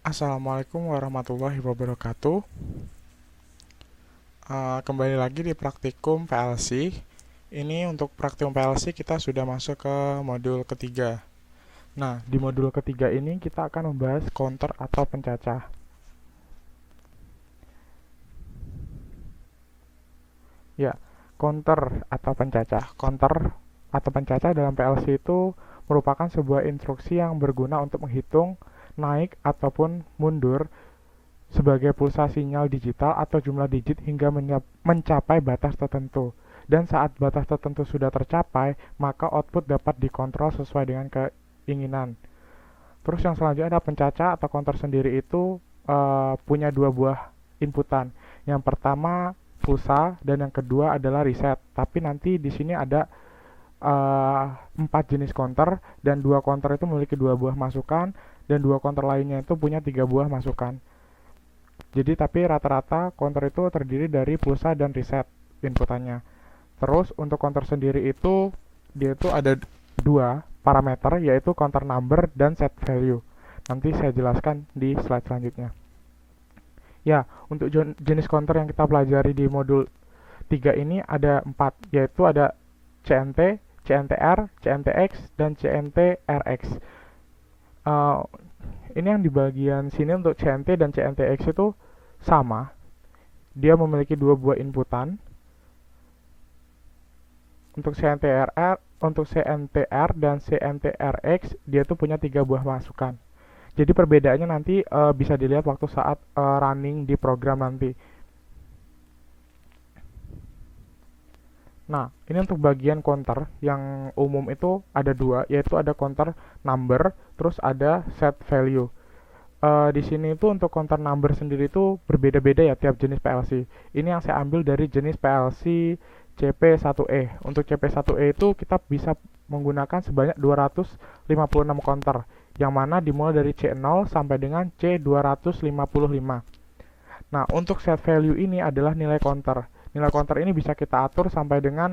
Assalamualaikum warahmatullahi wabarakatuh. Kembali lagi di praktikum PLC. Ini untuk praktikum PLC kita sudah masuk ke modul ketiga. Nah, di modul ketiga ini kita akan membahas counter atau pencacah. Ya, counter atau pencacah. Counter atau pencacah dalam PLC itu merupakan sebuah instruksi yang berguna untuk menghitung naik ataupun mundur sebagai pulsa sinyal digital atau jumlah digit hingga mencapai batas tertentu. Dan saat batas tertentu sudah tercapai, maka output dapat dikontrol sesuai dengan keinginan. Terus yang selanjutnya ada pencacah atau counter sendiri itu punya dua buah inputan. Yang pertama pulsa dan yang kedua adalah reset. Tapi nanti di sini ada 4 jenis counter dan dua counter itu memiliki dua buah masukan dan dua counter lainnya itu punya 3 buah masukan. Jadi tapi rata-rata counter itu terdiri dari pulsa dan reset inputannya. Terus untuk counter sendiri itu dia itu ada dua parameter, yaitu counter number dan set value. Nanti saya jelaskan di slide selanjutnya. Ya, untuk jenis counter yang kita pelajari di modul 3 ini ada 4, yaitu ada CNT, CNTR, CNTX, dan CNTRX. Ini yang di bagian sini untuk CNT dan CNTX itu sama. Dia memiliki dua buah inputan. Untuk CNTR dan CNTRX dia tuh punya 3 buah masukan. Jadi perbedaannya nanti bisa dilihat waktu saat running di program nanti. Nah, ini untuk bagian counter yang umum itu ada dua, yaitu ada counter number, terus ada set value. Di sini itu untuk counter number sendiri itu berbeda-beda ya tiap jenis PLC. Ini yang saya ambil dari jenis PLC CP1E. Untuk CP1E itu kita bisa menggunakan sebanyak 256 counter, yang mana dimulai dari C0 sampai dengan C255. Nah, untuk set value ini adalah nilai counter. Nilai counter ini bisa kita atur sampai dengan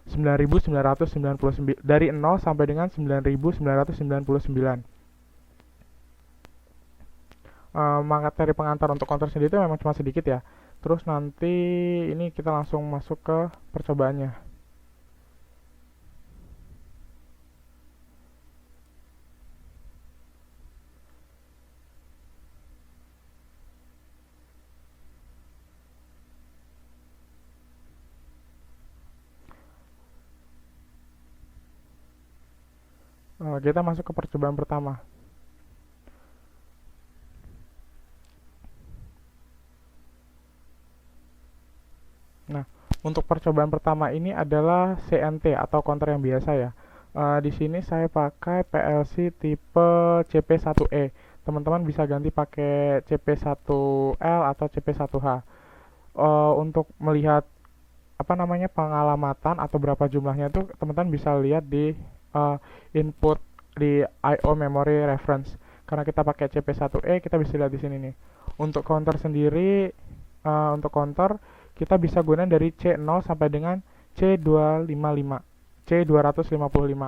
9999, dari 0 sampai dengan 9999. Materi pengantar untuk counter sendiri itu memang cuma sedikit ya. Terus nanti ini kita langsung masuk ke percobaannya. Kita masuk ke percobaan pertama. Nah, untuk percobaan pertama ini adalah CNT atau counter yang biasa ya. Di sini saya pakai PLC tipe CP1E. Teman-teman bisa ganti pakai CP1L atau CP1H. Untuk melihat pengalamatan atau berapa jumlahnya itu teman-teman bisa lihat di input di I/O memory reference. Karena kita pakai CP1E, kita bisa lihat di sini nih. Untuk counter sendiri, untuk counter kita bisa gunakan dari C0 sampai dengan C255, C255.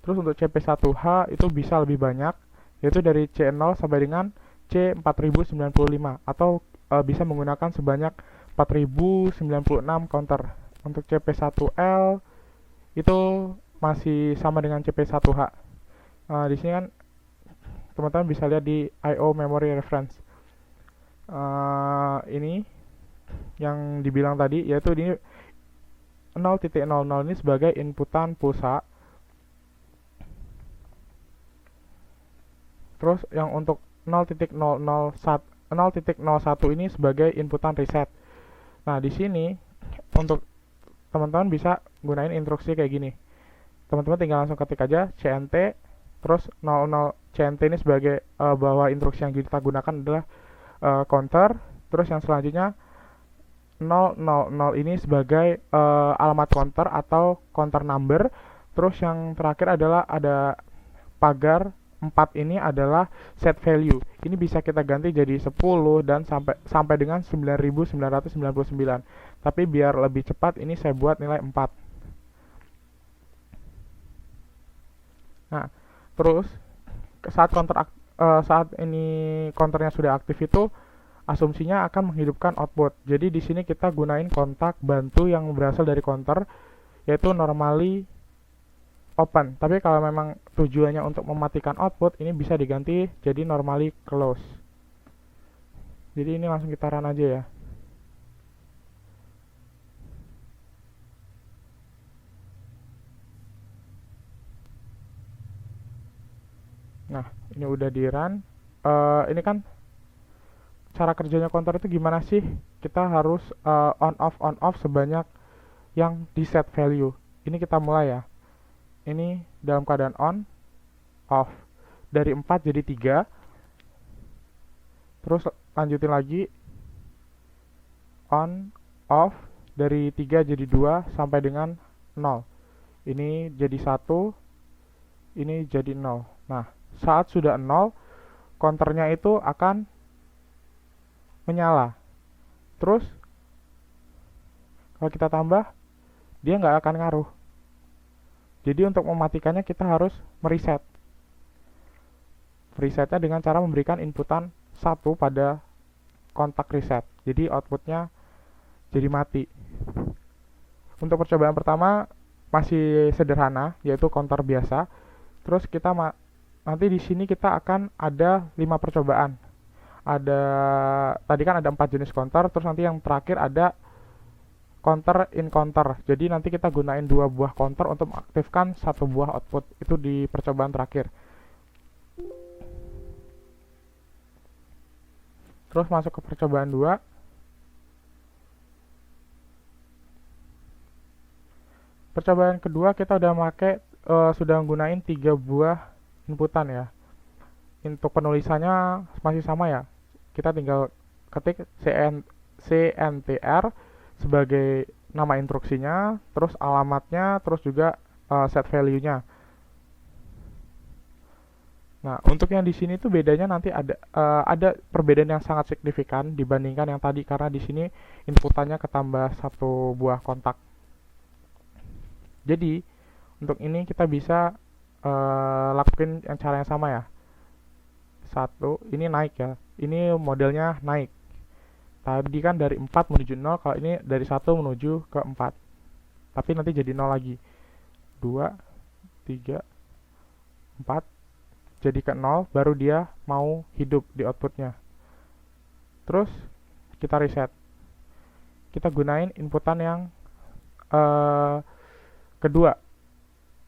Terus untuk CP1H itu bisa lebih banyak, yaitu dari C0 sampai dengan C4095 atau bisa menggunakan sebanyak 4096 counter. Untuk CP1L itu masih sama dengan CP1H. Di sini kan teman-teman bisa lihat di I/O memory reference. Ini yang dibilang tadi, yaitu ini 0.00 ini sebagai inputan pulsa. Terus yang untuk 0.01 ini sebagai inputan reset. Nah, di sini untuk teman-teman bisa gunain instruksi kayak gini. Teman-teman tinggal langsung ketik aja CNT, terus 00 CNT ini sebagai bahwa instruksi yang kita gunakan adalah counter, terus yang selanjutnya 000 ini sebagai alamat counter atau counter number, terus yang terakhir adalah ada pagar 4 ini adalah set value. Ini bisa kita ganti jadi 10 dan sampai dengan 9999. Tapi biar lebih cepat ini saya buat nilai 4. Nah, terus saat counter saat ini counternya sudah aktif itu asumsinya akan menghidupkan output. Jadi di sini kita gunain kontak bantu yang berasal dari counter, yaitu normally open. Tapi kalau memang tujuannya untuk mematikan output, ini bisa diganti jadi normally close. Jadi ini langsung kita run aja ya. Nah, ini udah di run. Ini kan cara kerjanya counter itu gimana sih? Kita harus on off sebanyak yang di set value. Ini kita mulai ya. Ini dalam keadaan on, off. Dari 4 jadi 3. Terus lanjutin lagi on, off. Dari 3 jadi 2 sampai dengan 0. Ini jadi 1, ini jadi 0. Nah, saat sudah 0, counternya itu akan menyala. Terus kalau kita tambah, dia nggak akan ngaruh. Jadi untuk mematikannya kita harus mereset. Resetnya dengan cara memberikan inputan 1 pada kontak reset. Jadi outputnya jadi mati. Untuk percobaan pertama masih sederhana, yaitu counter biasa. Terus kita nanti di sini kita akan ada 5 percobaan. Ada tadi kan ada 4 jenis counter, terus nanti yang terakhir ada counter in counter. Jadi nanti kita gunain 2 buah counter untuk mengaktifkan 1 buah output. Itu di percobaan terakhir. Terus masuk ke percobaan 2. Percobaan kedua kita udah sudah gunain 3 buah inputan ya. Untuk penulisannya masih sama ya. Kita tinggal ketik CNTR sebagai nama instruksinya, terus alamatnya, terus juga set value-nya. Nah, untuk yang di sini tuh bedanya nanti ada perbedaan yang sangat signifikan dibandingkan yang tadi, karena di sini inputannya ketambah 1 buah kontak. Jadi untuk ini kita bisa lakuin yang cara yang sama ya. 1, ini naik ya. Ini modelnya naik. Tadi kan dari 4 menuju 0, kalau ini dari 1 menuju ke 4. Tapi nanti jadi 0 lagi. 2, 3, 4, jadi ke 0, baru dia mau hidup di outputnya. Terus kita reset. Kita gunain inputan yang kedua.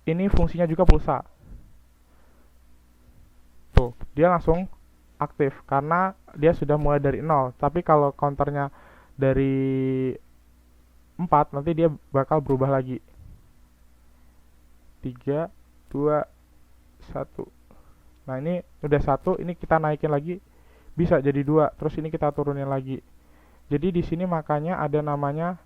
Ini fungsinya juga pulsa. Tuh, dia langsung aktif karena dia sudah mulai dari 0. Tapi kalau counternya dari 4, nanti dia bakal berubah lagi. 3, 2, 1. Nah, ini udah 1, ini kita naikin lagi bisa jadi 2, terus ini kita turunin lagi. Jadi di sini makanya ada namanya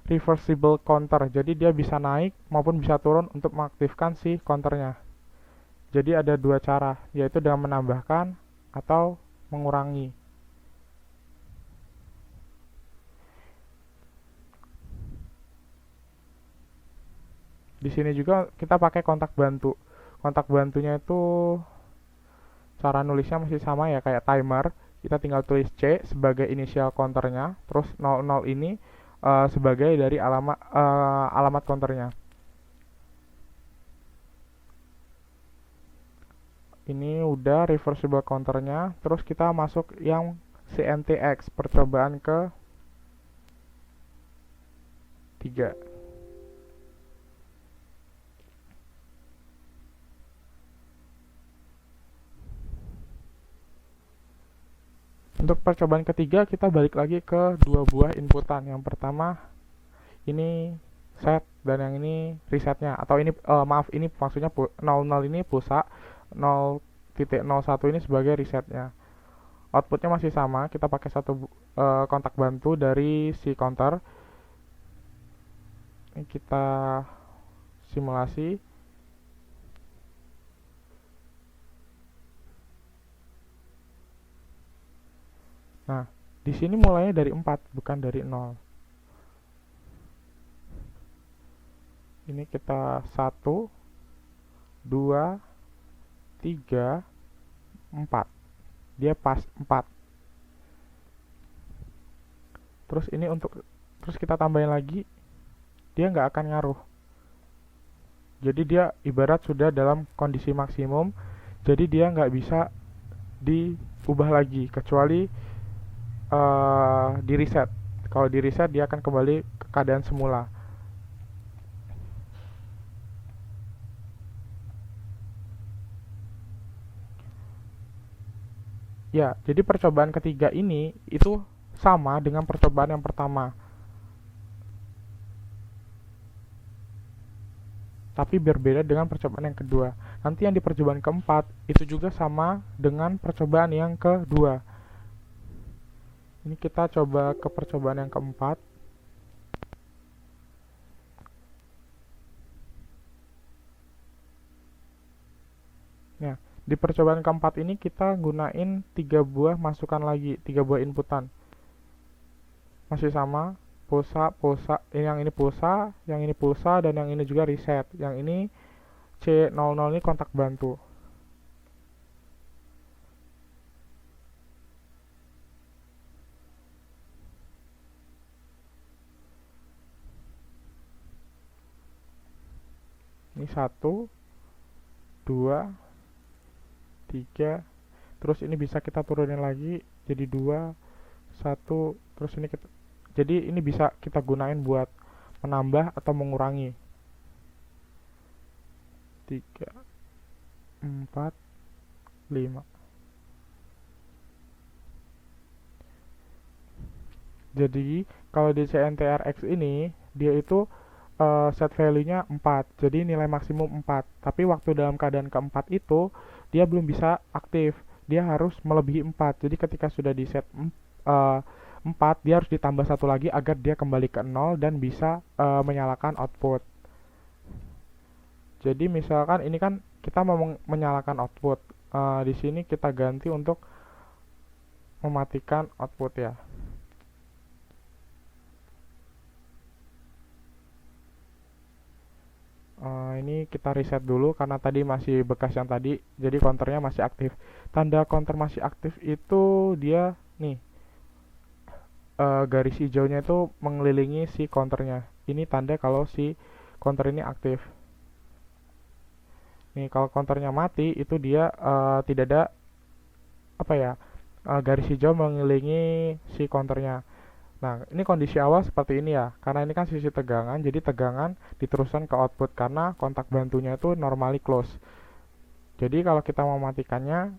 reversible counter. Jadi dia bisa naik maupun bisa turun untuk mengaktifkan si counternya. Jadi ada 2 cara, yaitu dengan menambahkan atau mengurangi. Di sini juga kita pakai kontak bantu. Kontak bantunya itu cara nulisnya masih sama ya, kayak timer. Kita tinggal tulis C sebagai inisial counternya, terus 00 ini sebagai dari alamat counternya. Ini udah reversible counternya. Terus kita masuk yang CNTX, percobaan ke 3. Untuk percobaan ketiga kita balik lagi ke 2 buah inputan. Yang pertama ini set dan yang ini resetnya, atau ini maaf, ini maksudnya 00 ini pulsa, 0.01 ini sebagai resetnya. Outputnya masih sama, kita pakai 1 kontak bantu dari si counter. Ini kita simulasi. Nah, di sini mulainya dari 4, bukan dari 0. Ini kita 1, 2, 3, 4. Dia pas 4. Terus ini terus kita tambahin lagi, dia nggak akan ngaruh. Jadi dia ibarat sudah dalam kondisi maksimum, jadi dia nggak bisa diubah lagi kecuali di reset. Kalau di reset dia akan kembali ke keadaan semula. Ya, jadi percobaan ketiga ini itu sama dengan percobaan yang pertama, tapi berbeda dengan percobaan yang kedua. Nanti yang di percobaan keempat itu juga sama dengan percobaan yang kedua. Ini kita coba ke percobaan yang keempat. Nah, di percobaan keempat ini kita gunain 3 buah masukan lagi, 3 buah inputan. Masih sama, pulsa, yang ini pulsa, dan yang ini juga reset. Yang ini C00 ini kontak bantu. Ini 1, 2, 3. Terus ini bisa kita turunin lagi jadi 2, 1. Terus ini jadi ini bisa kita gunain buat menambah atau mengurangi. 3, 4, 5. Jadi kalau di CNTRX ini dia itu set value-nya 4. Jadi nilai maksimum 4. Tapi waktu dalam keadaan keempat itu dia belum bisa aktif. Dia harus melebihi 4. Jadi ketika sudah di set 4, dia harus ditambah satu lagi agar dia kembali ke 0 dan bisa menyalakan output. Jadi misalkan ini kan kita mau menyalakan output. Di sini kita ganti untuk mematikan output ya. Ini kita reset dulu karena tadi masih bekas yang tadi, jadi counternya masih aktif. Tanda counter masih aktif itu dia nih, garis hijaunya itu mengelilingi si counternya. Ini tanda kalau si counter ini aktif. Nih kalau counternya mati itu dia tidak ada apa ya, garis hijau mengelilingi si counternya. Nah, ini kondisi awal seperti ini ya, karena ini kan sisi tegangan, jadi tegangan diteruskan ke output karena kontak bantunya itu normally close. Jadi kalau kita mau mematikannya,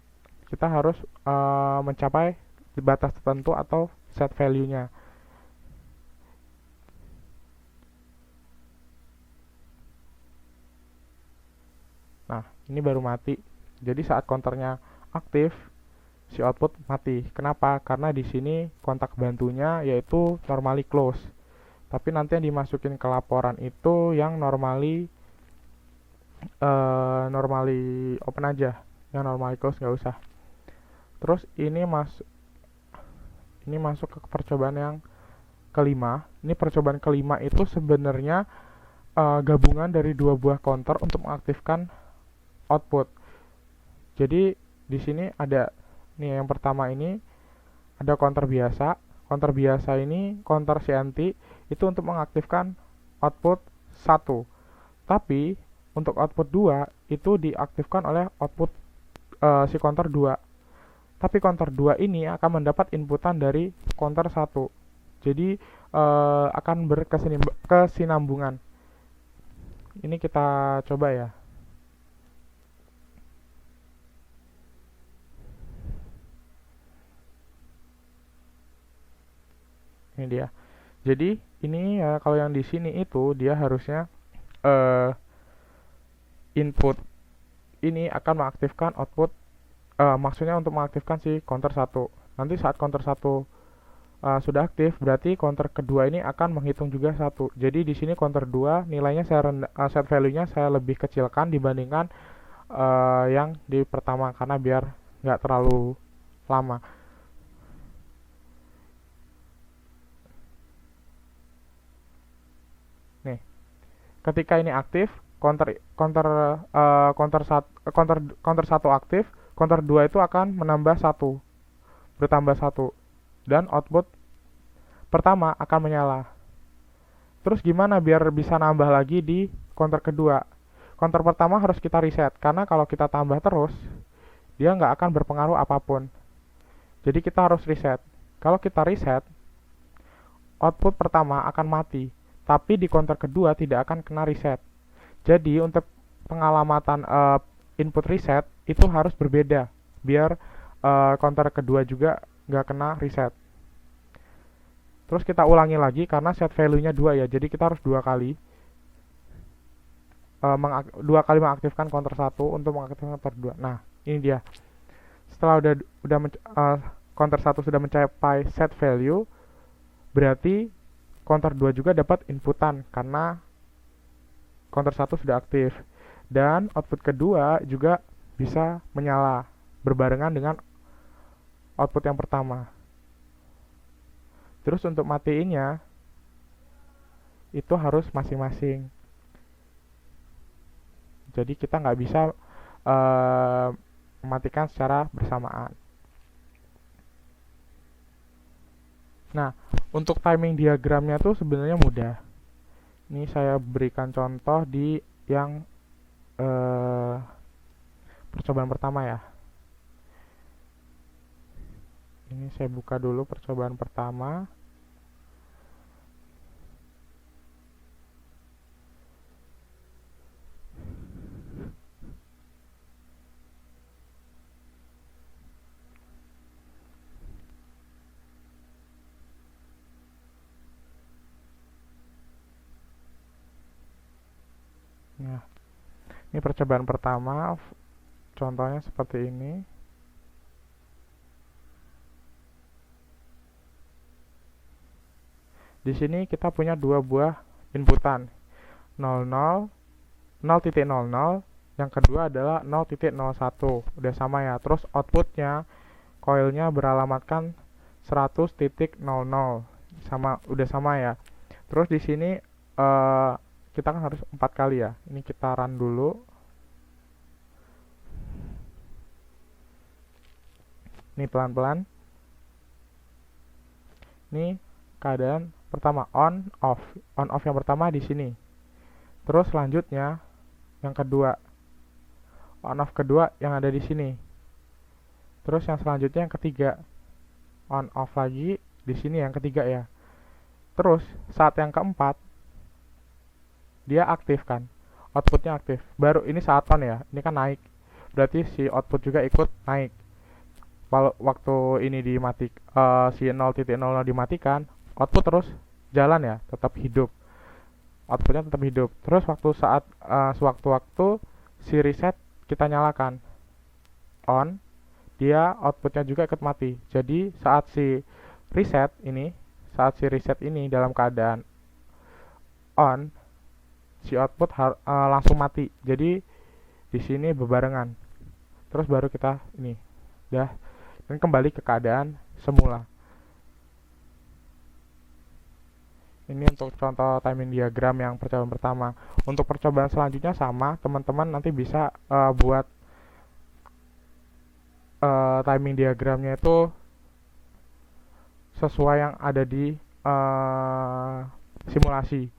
kita harus mencapai batas tertentu atau set value-nya. Nah, ini baru mati. Jadi saat counternya aktif, si output mati. Kenapa? Karena di sini kontak bantunya yaitu normally close. Tapi nanti yang dimasukin ke laporan itu yang normally open aja. Yang normally close nggak usah. Terus ini masuk ke percobaan yang kelima. Ini percobaan kelima itu sebenarnya gabungan dari 2 buah counter untuk mengaktifkan output. Jadi di sini ada nih, yang pertama ini ada counter biasa. Counter biasa ini counter CNT itu untuk mengaktifkan output 1. Tapi untuk output 2 itu diaktifkan oleh output si counter 2. Tapi counter 2 ini akan mendapat inputan dari counter 1. Jadi akan berkesinambungan. Ini kita coba ya. Ini dia. Jadi ini kalau yang di sini itu dia harusnya input ini akan mengaktifkan output, maksudnya untuk mengaktifkan si counter 1. Nanti saat counter 1 sudah aktif, berarti counter kedua ini akan menghitung juga 1. Jadi di sini counter 2 nilainya set value-nya saya lebih kecilkan dibandingkan yang di pertama karena biar nggak terlalu lama. Nih, ketika ini aktif, counter 1 aktif, counter 2 itu akan menambah 1, bertambah 1, dan output pertama akan menyala. Terus gimana biar bisa nambah lagi di counter kedua? Counter pertama harus kita reset, karena kalau kita tambah terus, dia nggak akan berpengaruh apapun. Jadi kita harus reset. Kalau kita reset, output pertama akan mati, tapi di counter kedua tidak akan kena reset. Jadi untuk pengalamatan input reset itu harus berbeda, biar counter kedua juga nggak kena reset. Terus kita ulangi lagi karena set value-nya 2 ya, jadi kita harus dua kali mengaktifkan counter 1 untuk mengaktifkan counter 2. Nah, ini dia. Setelah counter 1 sudah mencapai set value, berarti counter 2 juga dapat inputan karena counter 1 sudah aktif. Dan output kedua juga bisa menyala berbarengan dengan output yang pertama. Terus untuk matiinnya itu harus masing-masing. Jadi kita nggak bisa mematikan secara bersamaan. Nah, untuk timing diagramnya tuh sebenarnya mudah. Ini saya berikan contoh di yang percobaan pertama ya. Ini saya buka dulu percobaan pertama. Nah, ini percobaan pertama, contohnya seperti ini. Di sini kita punya dua buah inputan, 00, 0.00, yang kedua adalah 0.01, udah sama ya. Terus outputnya, coilnya beralamatkan 100.00, udah sama ya. Terus di sini kita kan harus 4 kali ya. Ini kita run dulu. Ini pelan-pelan. Ini keadaan pertama on off yang pertama di sini. Terus selanjutnya yang kedua, on off kedua yang ada di sini. Terus yang selanjutnya yang ketiga, on off lagi di sini yang ketiga ya. Terus saat yang keempat dia aktif kan, outputnya aktif. Baru ini saat on ya, ini kan naik, berarti si output juga ikut naik. Kalau waktu ini si 0.00 dimatikan, output terus jalan ya, tetap hidup, outputnya tetap hidup. Terus sewaktu-waktu si reset kita nyalakan on, dia outputnya juga ikut mati. Jadi saat si reset ini dalam keadaan on, si output langsung mati. Jadi di sini berbarengan. Terus baru kita ini dan kembali ke keadaan semula. Ini untuk contoh timing diagram yang percobaan pertama. Untuk percobaan selanjutnya sama, teman-teman nanti bisa buat timing diagramnya itu sesuai yang ada di simulasi.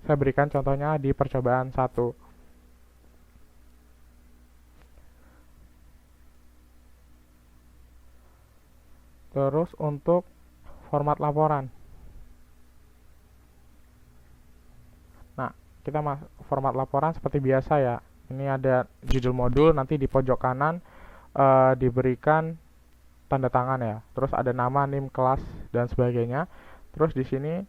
Saya berikan contohnya di percobaan 1. Terus untuk format laporan. Nah, kita format laporan seperti biasa ya. Ini ada judul modul, nanti di pojok kanan diberikan tanda tangan ya. Terus ada nama, NIM, kelas dan sebagainya. Terus di sini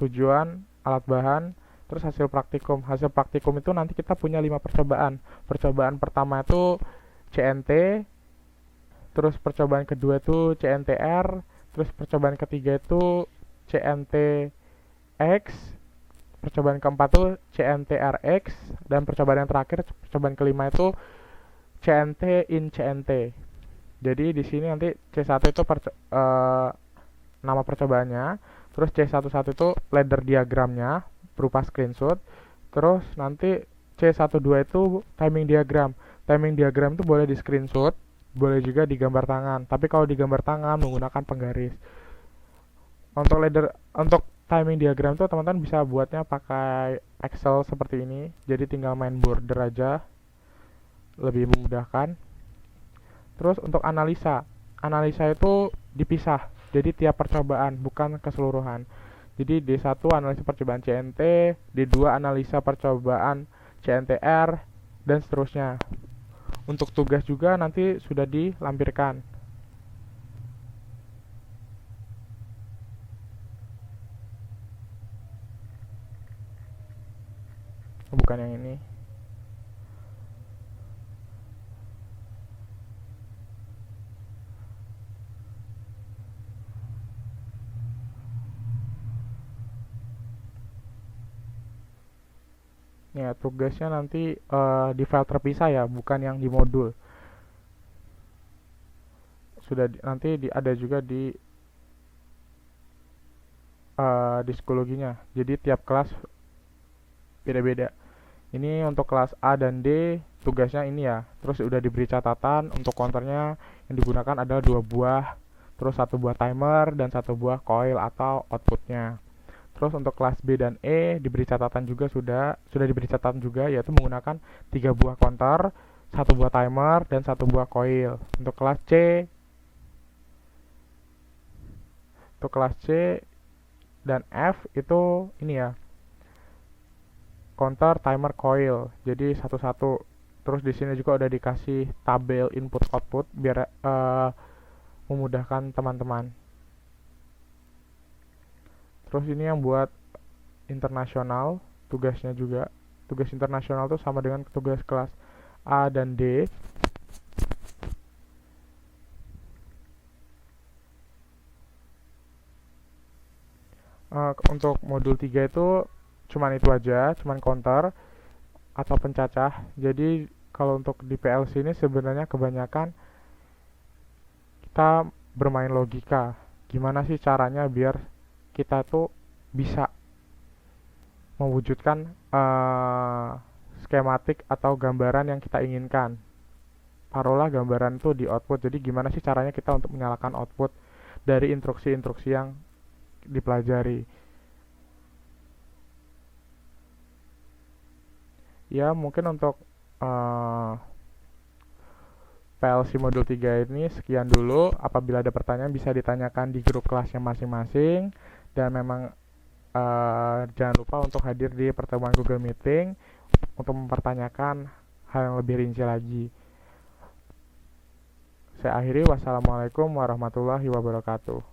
tujuan, alat bahan, terus hasil praktikum. Hasil praktikum itu nanti kita punya 5 percobaan. Percobaan pertama itu CNT, terus percobaan kedua itu CNTR, terus percobaan ketiga itu CNTX, percobaan keempat itu CNTRX, dan percobaan yang terakhir, percobaan kelima itu CNT in CNT. Jadi di sini nanti C1 itu nama percobaannya, terus C11 itu ladder diagramnya berupa screenshot, terus nanti C12 itu timing diagram. Timing diagram itu boleh di screenshot, boleh juga digambar tangan. Tapi kalau digambar tangan menggunakan penggaris. Untuk timing diagram tuh teman-teman bisa buatnya pakai Excel seperti ini. Jadi tinggal main border aja, lebih memudahkan. Terus untuk analisa itu dipisah. Jadi tiap percobaan, bukan keseluruhan. Jadi D1 analisa percobaan CNT, D2 analisa percobaan CNTR, dan seterusnya. Untuk tugas juga nanti sudah dilampirkan. Bukan yang ini. Ya, tugasnya nanti di file terpisah ya, bukan yang di modul. Nanti ada juga di psikologinya. Jadi tiap kelas beda-beda. Ini untuk kelas A dan D tugasnya ini ya. Terus udah diberi catatan untuk counternya yang digunakan adalah 2 buah, terus 1 buah timer dan 1 buah coil atau outputnya. Terus untuk kelas B dan E diberi catatan juga sudah diberi catatan juga, yaitu menggunakan 3 buah counter, 1 buah timer dan 1 buah coil. Untuk kelas C dan F itu ini ya, counter, timer, coil. Jadi satu-satu. Terus di sini juga udah dikasih tabel input output biar memudahkan teman-teman. Terus ini yang buat internasional, tugasnya juga. Tugas internasional tuh sama dengan tugas kelas A dan D. Untuk modul 3 itu cuman itu aja, cuman counter atau pencacah. Jadi kalau untuk di PLC ini sebenarnya kebanyakan kita bermain logika. Gimana sih caranya biar kita tuh bisa mewujudkan skematik atau gambaran yang kita inginkan. Taruhlah gambaran itu di output. Jadi gimana sih caranya kita untuk menyalakan output dari instruksi-instruksi yang dipelajari. Ya mungkin untuk PLC modul 3 ini sekian dulu. Apabila ada pertanyaan bisa ditanyakan di grup kelasnya masing-masing. Dan memang jangan lupa untuk hadir di pertemuan Google Meeting untuk mempertanyakan hal yang lebih rinci lagi. Saya akhiri, wassalamualaikum warahmatullahi wabarakatuh.